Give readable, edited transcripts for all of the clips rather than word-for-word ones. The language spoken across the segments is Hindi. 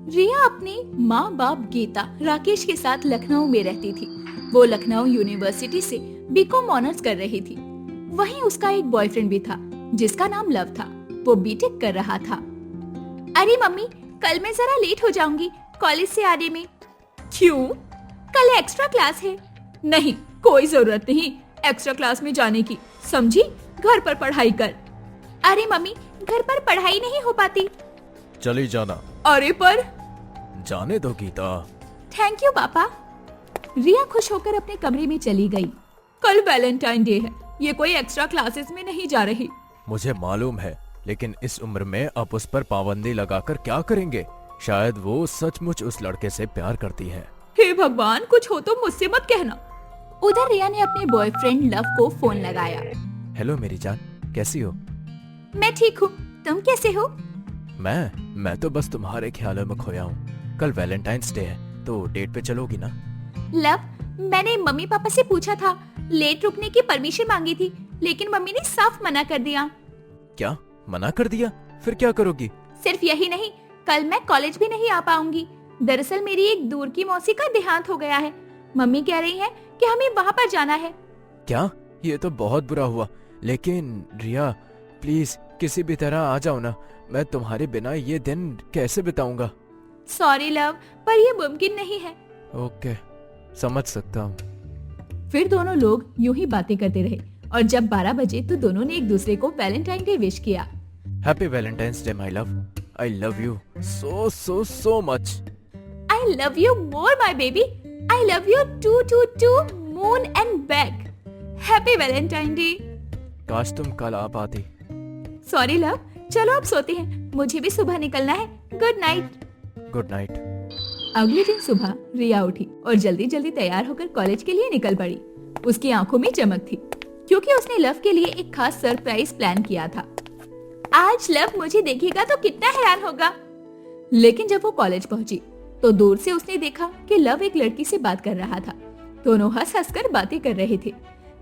रिया अपनी माँ बाप गीता राकेश के साथ लखनऊ में रहती थी। वो लखनऊ यूनिवर्सिटी से बीकॉम ऑनर्स कर रही थी। वहीं उसका एक बॉयफ्रेंड भी था जिसका नाम लव था। वो बीटेक कर रहा था। अरे मम्मी, कल मैं जरा लेट हो जाऊंगी कॉलेज से आने में। क्यों? कल एक्स्ट्रा क्लास है। नहीं, कोई जरूरत नहीं एक्स्ट्रा क्लास में जाने की, समझी? घर पर पढ़ाई कर। अरे मम्मी, घर पर पढ़ाई नहीं हो पाती। चली जाना। अरे पर जाने दो गीता। थैंक यू पापा। रिया खुश होकर अपने कमरे में चली गई। कल वैलेंटाइन डे है, ये कोई एक्स्ट्रा क्लासेस में नहीं जा रही। मुझे मालूम है, लेकिन इस उम्र में आप उस पर पाबंदी लगाकर क्या करेंगे? शायद वो सचमुच उस लड़के से प्यार करती है। हे भगवान, कुछ हो तो मुझसे मत कहना। उधर रिया ने अपने बॉयफ्रेंड लव को फोन लगाया। हेलो मेरी जान, कैसी हो? मैं ठीक हूँ, तुम कैसे हो? मैं तो बस तुम्हारे ख्यालों में खोया हूँ। कल वैलेंटाइंस डे है, तो डेट पे चलोगी ना? लव, मैंने मम्मी पापा से पूछा था, लेट रुकने की परमिशन मांगी थी, लेकिन मम्मी ने साफ मना कर दिया। क्या मना कर दिया? फिर क्या करोगी? सिर्फ यही नहीं, कल मैं कॉलेज भी नहीं आ पाऊंगी। दरअसल मेरी एक दूर की मौसी का देहांत हो गया है। मम्मी कह रही है कि हमें वहाँ पर जाना है। क्या? ये तो बहुत बुरा हुआ। लेकिन रिया प्लीज किसी भी तरह आ जाओ ना। मैं तुम्हारे बिना ये दिन कैसे बिताऊंगा? सॉरी लव, पर ये मुमकिन नहीं है। ओके, समझ सकता हूँ। फिर दोनों लोग यूं ही बातें करते रहे और जब 12 बजे तो दोनों ने एक दूसरे को वैलेंटाइन डे विश किया। Happy Valentine's day my love. I love you so so so much. I love you more my baby. I love you to to to moon and back. Happy Valentine day. काश तुम कल आ पाती। सॉरी लव, चलो अब सोते हैं, मुझे भी सुबह निकलना है। Good night. Good night. अगले दिन सुबह रिया उठी और जल्दी जल्दी तैयार होकर कॉलेज के लिए निकल पड़ी। उसकी आंखों में चमक थी क्योंकि उसने लव के लिए एक खास सरप्राइज प्लान किया था। आज लव मुझे देखेगा तो कितना हैरान होगा। लेकिन जब वो कॉलेज पहुंची तो दूर से उसने देखा कि लव एक लड़की से बात कर रहा था। दोनों हंस हंस कर बातें कर रहे थे।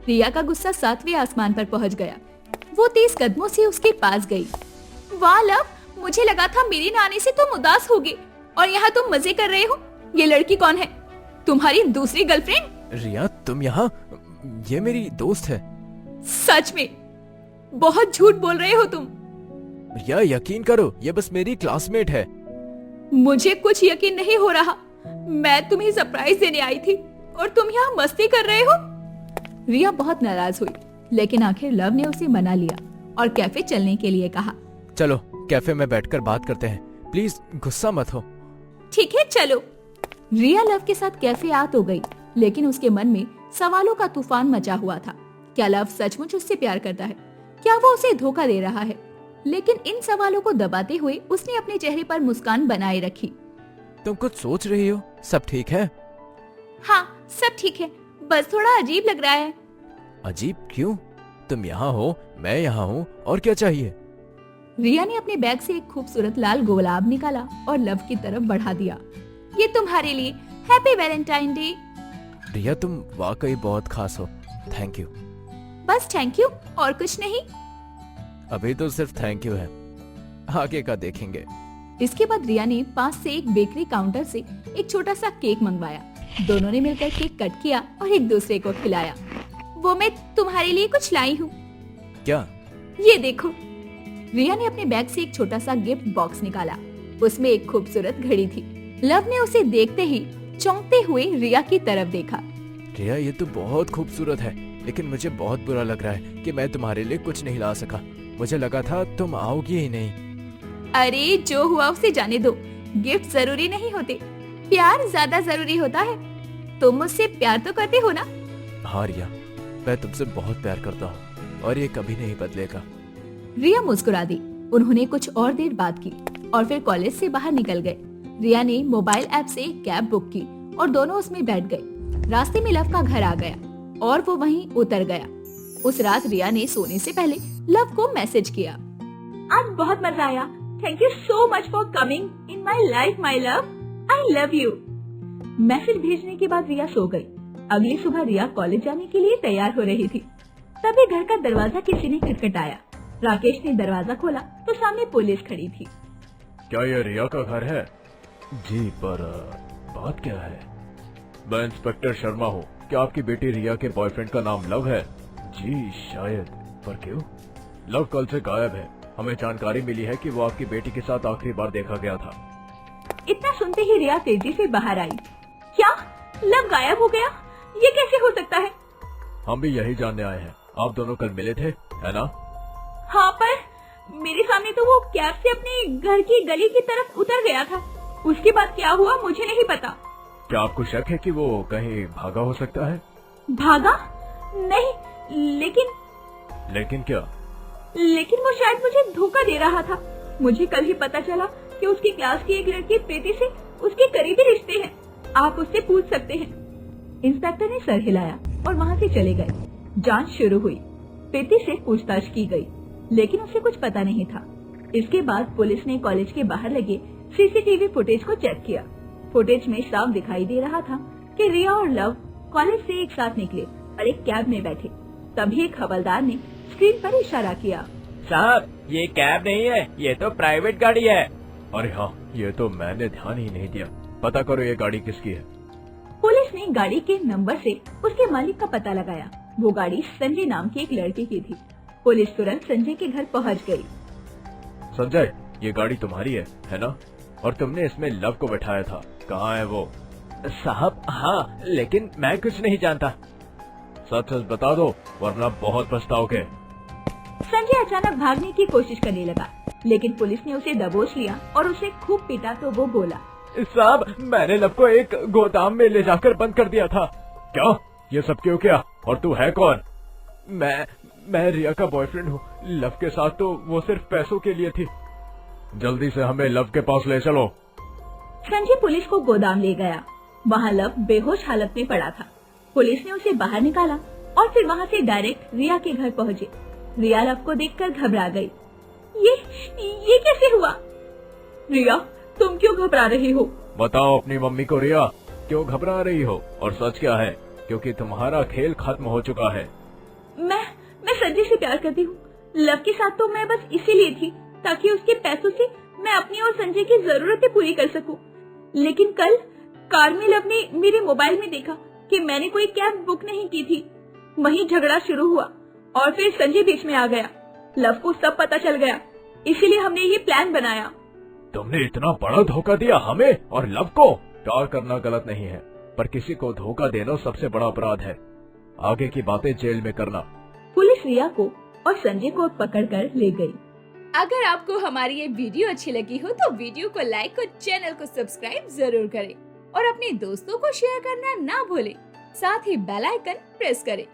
रिया का गुस्सा 7वें आसमान पर पहुंच गया। वो तेज कदमों से उसके पास गई। वाह लव, मुझे लगा था मेरे न आने से तुम उदास होगे और यहाँ तुम मजे कर रहे हो। ये लड़की कौन है? तुम्हारी दूसरी गर्लफ्रेंड? रिया तुम यहाँ? ये मेरी दोस्त है। सच में? बहुत झूठ बोल रहे हो तुम। रिया यकीन करो, ये बस मेरी क्लासमेट है। मुझे कुछ यकीन नहीं हो रहा। मैं तुम्हें सरप्राइज देने आई थी और तुम यहाँ मस्ती कर रहे हो। रिया बहुत नाराज हुई, लेकिन आखिर लव ने उसे मना लिया और कैफे चलने के लिए कहा। चलो कैफे में बैठकर बात करते हैं, प्लीज गुस्सा मत हो। ठीक है, चलो। रिया लव के साथ कैफे आ तो गई, लेकिन उसके मन में सवालों का तूफान मचा हुआ था। क्या लव सचमुच उससे प्यार करता है? क्या वो उसे धोखा दे रहा है? लेकिन इन सवालों को दबाते हुए उसने अपने चेहरे पर मुस्कान बनाए रखी। तुम कुछ सोच रही हो? सब ठीक है? हाँ, सब ठीक है, बस थोड़ा अजीब लग रहा है। अजीब क्यों? तुम यहाँ हो, मैं यहाँ हूँ, और क्या चाहिए? रिया ने अपने बैग से एक खूबसूरत लाल गुलाब निकाला और लव की तरफ बढ़ा दिया। ये तुम्हारे लिए, हैप्पी वैलेंटाइन डे। रिया तुम वाकई बहुत खास हो, थैंक यू। बस थैंक यू और कुछ नहीं। अभी तो सिर्फ थैंक यू है, आगे का देखेंगे। इसके बाद रिया ने पास से एक बेकरी काउंटर से एक छोटा सा केक मंगवाया। दोनों ने मिलकर केक कट किया और एक दूसरे को खिलाया। वो मैं तुम्हारे लिए कुछ लाई हूँ। क्या? ये देखो। रिया ने अपने बैग से एक छोटा सा गिफ्ट बॉक्स निकाला। उसमें एक खूबसूरत घड़ी थी। लव ने उसे देखते ही चौंकते हुए रिया की तरफ देखा। रिया ये तो बहुत खूबसूरत है, लेकिन मुझे बहुत बुरा लग रहा है कि मैं तुम्हारे लिए कुछ नहीं ला सका। मुझे लगा था तुम आओगी ही नहीं। अरे जो हुआ उसे जाने दो। गिफ्ट जरूरी नहीं होते, प्यार ज्यादा जरूरी होता है। तुम मुझसे प्यार तो करते हो ना? हाँ रिया, मैं तुमसे बहुत प्यार करता हूँ और ये कभी नहीं बदलेगा। रिया मुस्कुरा दी। उन्होंने कुछ और देर बात की और फिर कॉलेज से बाहर निकल गए। रिया ने मोबाइल ऐप से एक कैब बुक की और दोनों उसमें बैठ गए। रास्ते में लव का घर आ गया और वो वहीं उतर गया। उस रात रिया ने सोने से पहले लव को मैसेज किया। आज बहुत मजा आया। Thank you so much for coming in my life my love. I love you. Message भेजने के बाद रिया सो गई। अगली सुबह रिया कॉलेज जाने के लिए तैयार हो रही थी। तभी घर का दरवाजा किसी ने खटखटाया। राकेश ने दरवाजा खोला तो सामने पुलिस खड़ी थी। क्या ये रिया का घर है? जी पर बात क्या है? मैं इंस्पेक्टर शर्मा हूँ। क्या आपकी बेटी रिया के बॉयफ्रेंड का नाम लव है? जी शायद। पर क्यों? लव कल से गायब है। हमें जानकारी मिली है कि वो आपकी बेटी के साथ आखिरी बार देखा गया था। इतना सुनते ही रिया तेजी से बाहर आई। क्या लव गायब हो गया? ये कैसे हो सकता है? हम भी यही जानने आए हैं। आप दोनों कल मिले थे, है ना? हाँ, पर मेरे सामने तो वो कैब से अपने घर की गली की तरफ उतर गया था। उसके बाद क्या हुआ मुझे नहीं पता। क्या आपको शक है कि वो कहीं भागा हो सकता है? भागा? नहीं, लेकिन क्या? लेकिन वो शायद मुझे धोखा दे रहा था। मुझे कल ही पता चला कि उसकी क्लास की एक लड़की प्रीति से उसके करीबी रिश्ते हैं। आप उससे पूछ सकते हैं। इंस्पेक्टर ने सर हिलाया और वहाँ से चले गए। जांच शुरू हुई। प्रीति से पूछताछ की गई, लेकिन उसे कुछ पता नहीं था। इसके बाद पुलिस ने कॉलेज के बाहर लगे सीसीटीवी फुटेज को चेक किया। फुटेज में साफ दिखाई दे रहा था कि रिया और लव कॉलेज से एक साथ निकले और एक कैब में बैठे। तभी एक हवलदार ने स्क्रीन पर इशारा किया। साहब, ये कैब नहीं है, ये तो प्राइवेट गाड़ी है। अरे हाँ, ये तो मैंने ध्यान ही नहीं दिया। पता करो ये गाड़ी किसकी है। पुलिस ने गाड़ी के नंबर से उसके मालिक का पता लगाया। वो गाड़ी संजय नाम की एक लड़की की थी। पुलिस तुरंत संजय के घर पहुंच गई। संजय, ये गाड़ी तुम्हारी है ना? और तुमने इसमें लव को बैठाया था। कहाँ है वो? साहब हाँ, लेकिन मैं कुछ नहीं जानता। सच सच बता दो, वरना बहुत पछताओगे। संजय अचानक भागने की कोशिश करने लगा, लेकिन पुलिस ने उसे दबोच लिया और उसे खूब पीटा तो वो बोला, साहब मैंने लव को एक गोदाम में ले जाकर बंद कर दिया था। क्या? ये सब क्यों किया? और तू है कौन? मैं रिया का बॉयफ्रेंड हूँ। लव के साथ तो वो सिर्फ पैसों के लिए थी। जल्दी से हमें लव के पास ले चलो। संजय पुलिस को गोदाम ले गया। वहाँ लव बेहोश हालत में पड़ा था। पुलिस ने उसे बाहर निकाला और फिर वहाँ से डायरेक्ट रिया के घर पहुँचे। रिया लव को देखकर घबरा गई। ये कैसे हुआ? रिया, तुम क्यों घबरा रही हो? बताओ अपनी मम्मी को रिया, क्यों घबरा रही हो? और सच क्या है? क्योंकि तुम्हारा खेल खत्म हो चुका है। मैं संजय से प्यार करती हूँ। लव के साथ तो मैं बस इसीलिए थी ताकि उसके पैसों से मैं अपनी और संजय की जरूरतें पूरी कर सकूं। लेकिन कल कार में लव ने मेरे मोबाइल में देखा कि मैंने कोई कैब बुक नहीं की थी। वहीं झगड़ा शुरू हुआ और फिर संजय बीच में आ गया। लव को सब पता चल गया, इसीलिए हमने ये प्लान बनाया। तुमने इतना बड़ा धोखा दिया हमें और लव को? प्यार करना गलत नहीं है, पर किसी को धोखा देना सबसे बड़ा अपराध है। आगे की बातें जेल में करना। पुलिस रिया को और संजय को पकड़कर ले गई। अगर आपको हमारी ये वीडियो अच्छी लगी हो तो वीडियो को लाइक और चैनल को सब्सक्राइब जरूर करें और अपने दोस्तों को शेयर करना ना भूलें। साथ ही बेल आइकन प्रेस करें